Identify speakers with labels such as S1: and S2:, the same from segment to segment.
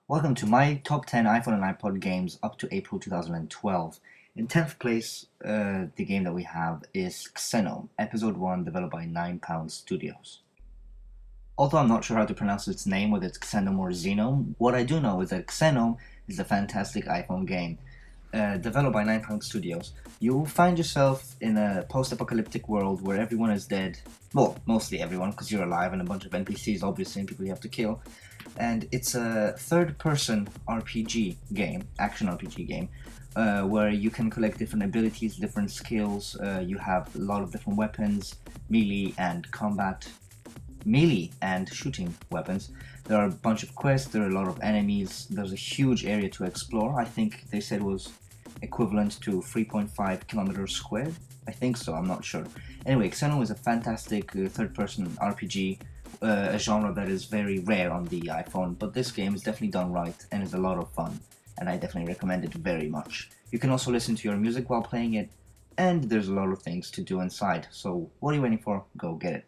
S1: Welcome to my top 10 iPhone and iPod games up to April 2012. In 10th place, the game that we have is N.O.V.A, Episode 1, developed by 9 Studios. Although I'm not sure how to pronounce its name, whether it's Xenome or Xenome, what I do know is that N.O.V.A is a fantastic iPhone game. Developed by 9 Studios, you'll find yourself in a post-apocalyptic world where everyone is dead. Well, mostly everyone, because you're alive, and a bunch of NPCs, obviously, and people you have to kill. And it's a third-person RPG game, action RPG game, where you can collect different abilities, different skills. You have a lot of different weapons, melee and shooting weapons. There are a bunch of quests, there are a lot of enemies, there's a huge area to explore. I think they said was equivalent to 3.5 kilometers squared. I think so, I'm not sure. Anyway, Xeno is a fantastic third-person RPG, a genre that is very rare on the iPhone, but this game is definitely done right and is a lot of fun, and I definitely recommend it very much. You can also listen to your music while playing it, and there's a lot of things to do inside, so what are you waiting for? Go get it.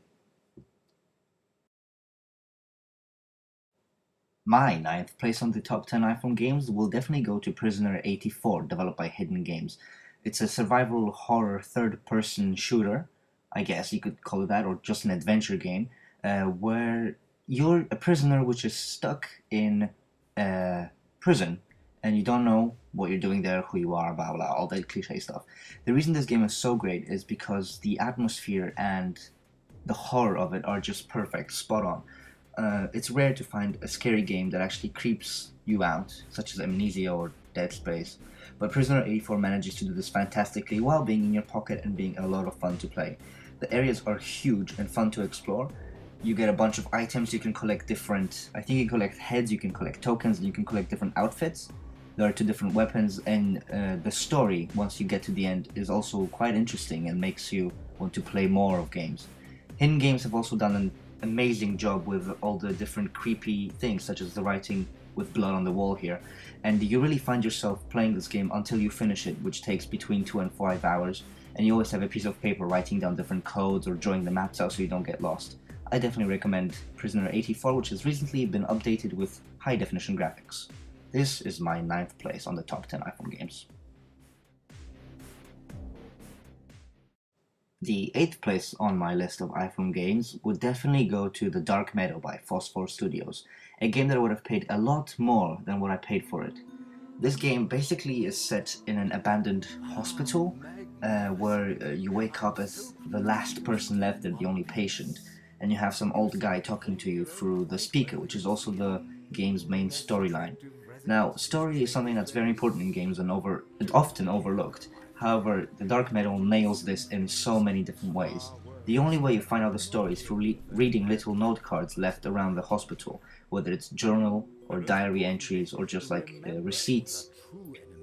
S1: My 9th place on the top 10 iPhone games will definitely go to Prisoner 84, developed by Hidden Games. It's a survival horror third-person shooter, I guess you could call it that, or just an adventure game, where you're a prisoner which is stuck in a prison, and you don't know what you're doing there, who you are, blah blah, all that cliche stuff. The reason this game is so great is because the atmosphere and the horror of it are just perfect, spot on. It's rare to find a scary game that actually creeps you out, such as Amnesia or Dead Space, but Prisoner 84 manages to do this fantastically while being in your pocket and being a lot of fun to play. The areas are huge and fun to explore. You get a bunch of items, you can collect different, I think you can collect heads, you can collect tokens, and you can collect different outfits. There are 2 different weapons, and the story, once you get to the end, is also quite interesting and makes you want to play more of games. Hidden Games have also done an amazing job with all the different creepy things, such as the writing with blood on the wall here, and you really find yourself playing this game until you finish it, which takes between 2 and 5 hours, and you always have a piece of paper writing down different codes or drawing the maps out so you don't get lost. I definitely recommend Prisoner 84, which has recently been updated with high definition graphics. This is my 9th place on the top 10 iPhone games. The 8th place on my list of iPhone games would definitely go to the Dark Meadow by Phosphor Studios, a game that I would have paid a lot more than what I paid for it. This game basically is set in an abandoned hospital where you wake up as the last person left and the only patient, and you have some old guy talking to you through the speaker, which is also the game's main storyline. Now, story is something that's very important in games and often overlooked. However, the Dark Meadow nails this in so many different ways. The only way you find out the story is through reading little note cards left around the hospital, whether it's journal or diary entries or just like receipts.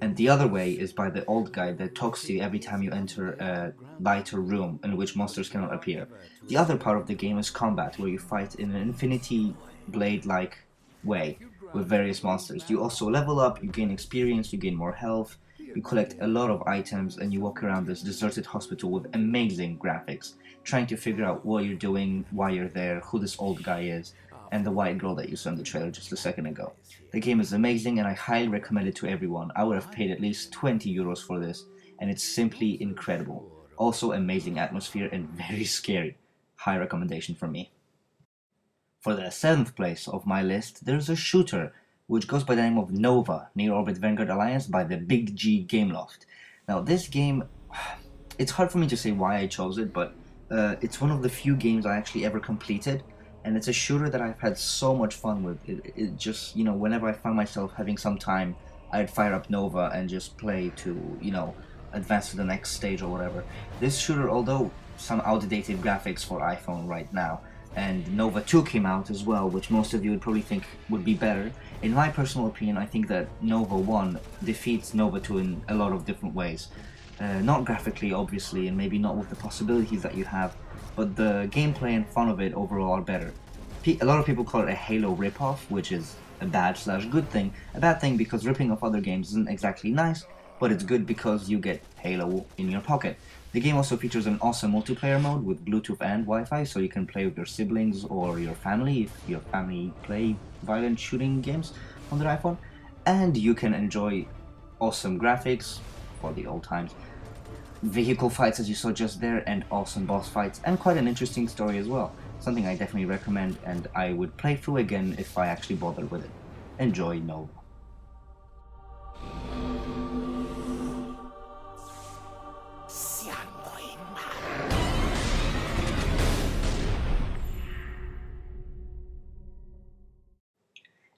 S1: And the other way is by the old guy that talks to you every time you enter a lighter room in which monsters cannot appear. The other part of the game is combat, where you fight in an infinity blade-like way with various monsters. You also level up, you gain experience, you gain more health, you collect a lot of items, and you walk around this deserted hospital with amazing graphics, trying to figure out what you're doing, why you're there, who this old guy is, and the white girl that you saw in the trailer just a second ago. The game is amazing and I highly recommend it to everyone. I would have paid at least 20 euros for this, and it's simply incredible. Also amazing atmosphere and very scary. High recommendation from me. For the 7th place of my list, there's a shooter which goes by the name of N.O.V.A, Near Orbit Vanguard Alliance by the Big G Gameloft. Now this game, it's hard for me to say why I chose it, but it's one of the few games I actually ever completed, and it's a shooter that I've had so much fun with. It just, you know, whenever I found myself having some time, I'd fire up N.O.V.A and just play to, you know, advance to the next stage or whatever. This shooter, although some outdated graphics for iPhone right now, and N.O.V.A 2 came out as well, which most of you would probably think would be better. In my personal opinion, I think that N.O.V.A 1 defeats N.O.V.A 2 in a lot of different ways. Not graphically, obviously, and maybe not with the possibilities that you have, but the gameplay and fun of it overall are better. A lot of people call it a Halo ripoff, which is a bad/good thing. A bad thing because ripping off other games isn't exactly nice, but it's good because you get Halo in your pocket. The game also features an awesome multiplayer mode with Bluetooth and Wi-Fi, so you can play with your siblings or your family if your family play violent shooting games. on their iPhone, and you can enjoy awesome graphics for the old times, vehicle fights as you saw just there, and awesome boss fights, and quite an interesting story as well. Something I definitely recommend, and I would play through again if I actually bothered with it. Enjoy N.O.V.A.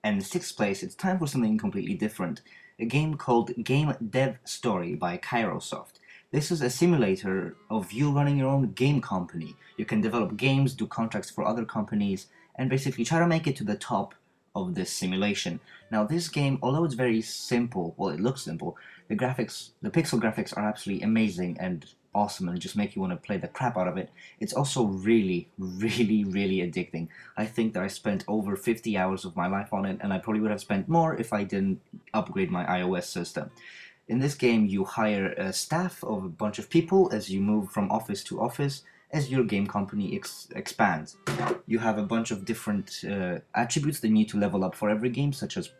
S1: And in 6th place, it's time for something completely different. A game called Game Dev Story by KairoSoft. This is a simulator of you running your own game company. You can develop games, do contracts for other companies, and basically try to make it to the top of this simulation. Now this game, although it's very simple, well, it looks simple, the pixel graphics are absolutely amazing and awesome and just make you want to play the crap out of it. It's also really addicting. I think that I spent over 50 hours of my life on it, and I probably would have spent more if I didn't upgrade my iOS system. In this game, you hire a staff of a bunch of people as you move from office to office as your game company expands. You have a bunch of different attributes that you need to level up for every game, such as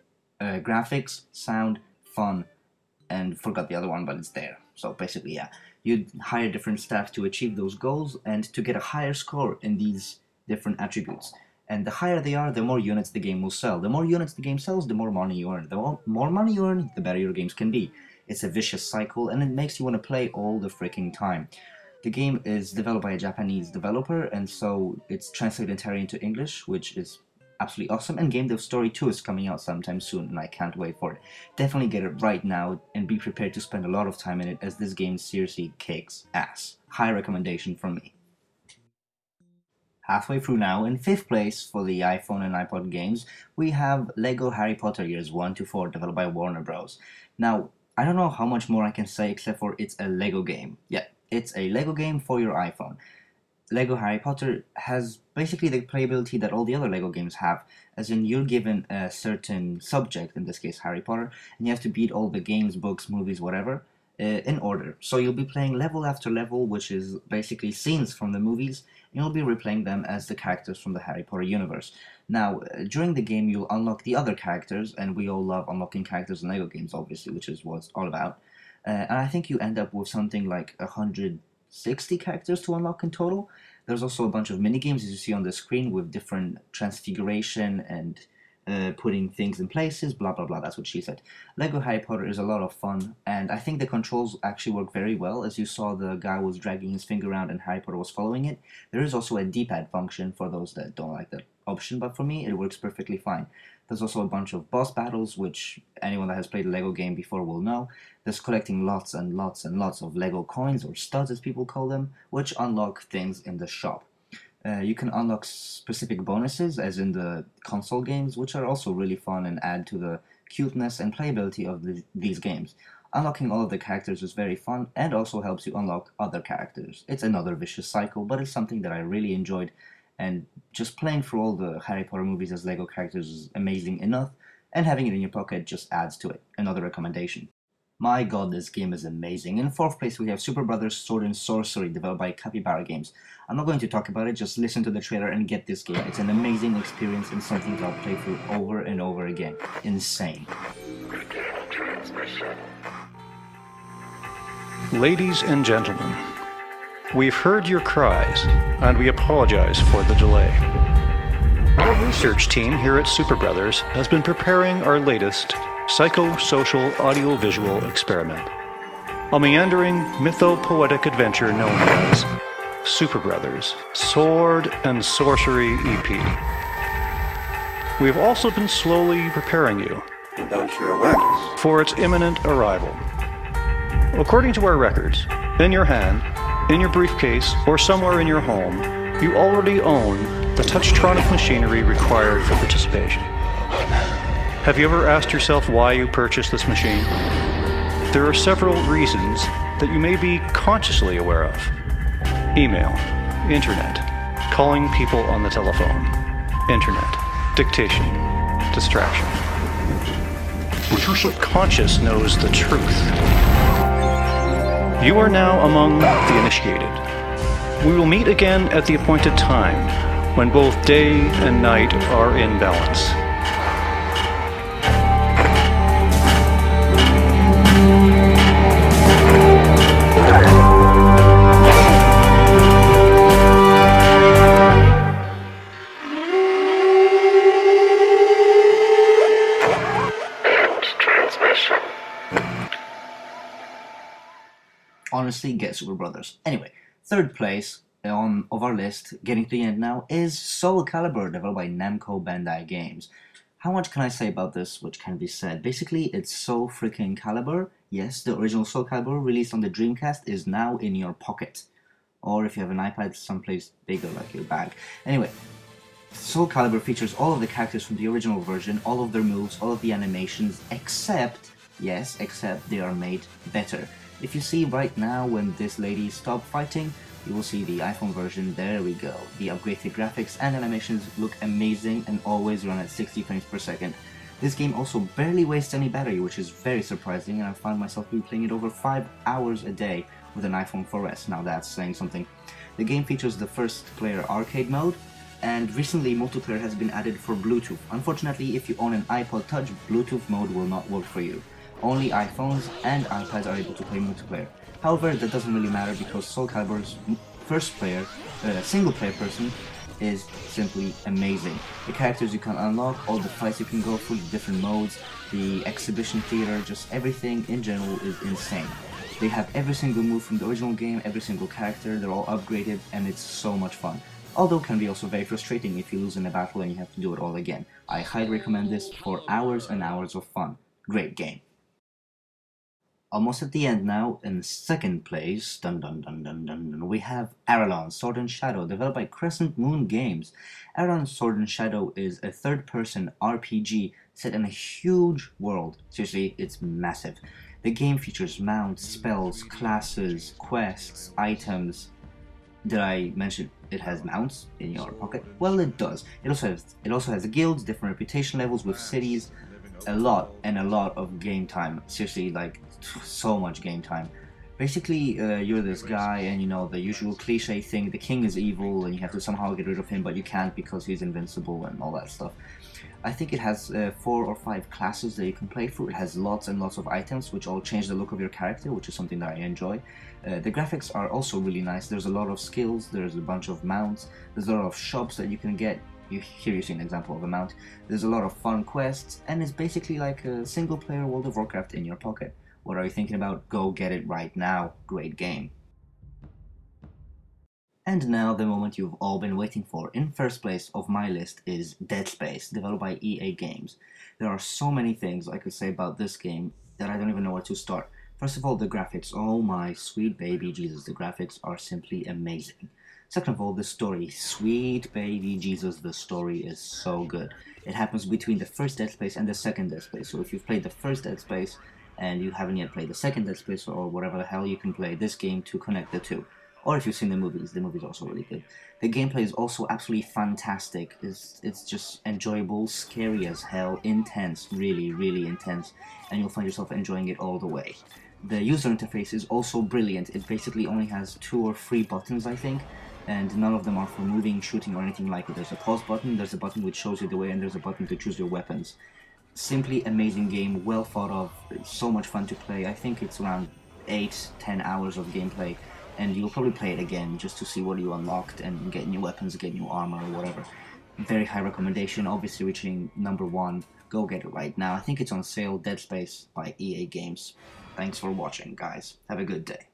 S1: graphics, sound, fun, and forgot the other one, but it's there. So basically, yeah, you hire different staff to achieve those goals and to get a higher score in these different attributes. And the higher they are, the more units the game will sell. The more units the game sells, the more money you earn. The more money you earn, the better your games can be. It's a vicious cycle, and it makes you want to play all the freaking time. The game is developed by a Japanese developer, and so it's translated entirely into English, which is absolutely awesome. And Game Dev Story 2 is coming out sometime soon, and I can't wait for it. Definitely get it right now, and be prepared to spend a lot of time in it, as this game seriously kicks ass. High recommendation from me. Halfway through now, in 5th place for the iPhone and iPod games, we have LEGO Harry Potter Years 1 to 4, developed by Warner Bros. Now, I don't know how much more I can say except for it's a LEGO game. Yeah, it's a LEGO game for your iPhone. LEGO Harry Potter has basically the playability that all the other LEGO games have, as in you're given a certain subject, in this case Harry Potter, and you have to beat all the games, books, movies, whatever, in order. So you'll be playing level after level, which is basically scenes from the movies, and you'll be replaying them as the characters from the Harry Potter universe. Now, during the game you'll unlock the other characters, and we all love unlocking characters in LEGO games, obviously, which is what it's all about. And I think you end up with something like 160 characters to unlock in total. There's also a bunch of mini-games, as you see on the screen, with different transfiguration and putting things in places, blah blah blah, that's what she said. LEGO Harry Potter is a lot of fun, and I think the controls actually work very well. As you saw, the guy was dragging his finger around and Harry Potter was following it. There is also a D-pad function for those that don't like that option, but for me it works perfectly fine. There's also a bunch of boss battles, which anyone that has played a LEGO game before will know. There's collecting lots and lots and lots of LEGO coins, or studs as people call them, which unlock things in the shop. You can unlock specific bonuses, as in the console games, which are also really fun and add to the cuteness and playability of these games. Unlocking all of the characters is very fun, and also helps you unlock other characters. It's another vicious cycle, but it's something that I really enjoyed, and just playing through all the Harry Potter movies as LEGO characters is amazing enough, and having it in your pocket just adds to it. Another recommendation. My god, this game is amazing. In 4th place we have Superbrothers Sword and Sworcery, developed by Capybara Games. I'm not going to talk about it, just listen to the trailer and get this game. It's an amazing experience and something that I'll play through over and over again. Insane.
S2: Ladies and gentlemen, we've heard your cries, and we apologize for the delay. Our research team here at Superbrothers has been preparing our latest psychosocial audiovisual experiment, a meandering mytho-poetic adventure known as Superbrothers Sword and Sworcery EP. We have also been slowly preparing you for its imminent arrival. According to our records, in your hand, in your briefcase, or somewhere in your home, you already own the touchtronic machinery required for participation. Have you ever asked yourself why you purchased this machine? There are several reasons that you may be consciously aware of. Email, internet, calling people on the telephone, internet, dictation, distraction. But your subconscious knows the truth. You are now among the initiated. We will meet again at the appointed time, when both day and night are in balance.
S1: Honestly, get Super Brothers. Anyway, third place of our list, getting to the end now, is Soul Calibur, developed by Namco Bandai Games. How much can I say about this which can be said? Basically, it's Soul freaking Calibur. Yes, the original Soul Calibur released on the Dreamcast is now in your pocket. Or if you have an iPad someplace bigger like your bag. Anyway, Soul Calibur features all of the characters from the original version, all of their moves, all of the animations, except, yes, except they are made better. If you see right now when this lady stopped fighting, you will see the iPhone version. There we go. The upgraded graphics and animations look amazing and always run at 60 frames per second. This game also barely wastes any battery, which is very surprising, and I found myself replaying it over 5 hours a day with an iPhone 4S. Now that's saying something. The game features the first player arcade mode, and recently multiplayer has been added for Bluetooth. Unfortunately, if you own an iPod Touch, Bluetooth mode will not work for you. Only iPhones and iPads are able to play multiplayer. However, that doesn't really matter because Soul Calibur's single player person is simply amazing. The characters you can unlock, all the fights you can go through, the different modes, the exhibition theater, just everything in general is insane. They have every single move from the original game, every single character, they're all upgraded, and it's so much fun. Although it can be also very frustrating if you lose in a battle and you have to do it all again. I highly recommend this for hours and hours of fun. Great game. Almost at the end now, in second place, we have Aralon, Sword and Shadow, developed by Crescent Games. Aralon Sword and Shadow is a third-person RPG set in a huge world. Seriously, it's massive. The game features mounts, spells, classes, quests, items. Did I mention it has mounts in your pocket? Well, it does. It also has guilds, different reputation levels with cities, a lot of game time. Seriously, like so much game time. Basically, you're this guy, and you know the usual cliche thing: the king is evil, and you have to somehow get rid of him, but you can't because he's invincible and all that stuff. I think it has 4 or 5 classes that you can play through. It has lots and lots of items, which all change the look of your character, which is something that I enjoy. The graphics are also really nice. There's a lot of skills, there's a bunch of mounts, there's a lot of shops that you can get. Here you see an example of a mount. There's a lot of fun quests, and it's basically like a single-player World of Warcraft in your pocket. What are you thinking about? Go get it right now. Great game. And now the moment you've all been waiting for. In first place of my list is Dead Space, developed by EA Games. There are so many things I could say about this game that I don't even know where to start. First of all, the graphics. Oh my sweet baby Jesus, the graphics are simply amazing. Second of all, the story. Sweet baby Jesus, the story is so good. It happens between the first Dead Space and the second Dead Space. So if you've played the first Dead Space and you haven't yet played the second Dead Space or whatever the hell, you can play this game to connect the two. Or if you've seen the movies are also really good. The gameplay is also absolutely fantastic. It's just enjoyable, scary as hell, intense, really, really intense, and you'll find yourself enjoying it all the way. The user interface is also brilliant. It basically only has 2 or 3 buttons, I think, and none of them are for moving, shooting, or anything like it. There's a pause button, there's a button which shows you the way, and there's a button to choose your weapons. Simply amazing game, well thought of, so much fun to play. I think it's around 8-10 hours of gameplay, and you'll probably play it again just to see what you unlocked and get new weapons, get new armor, or whatever. Very high recommendation, obviously reaching number 1. Go get it right now. I think it's on sale, Dead Space by EA Games. Thanks for watching, guys. Have a good day.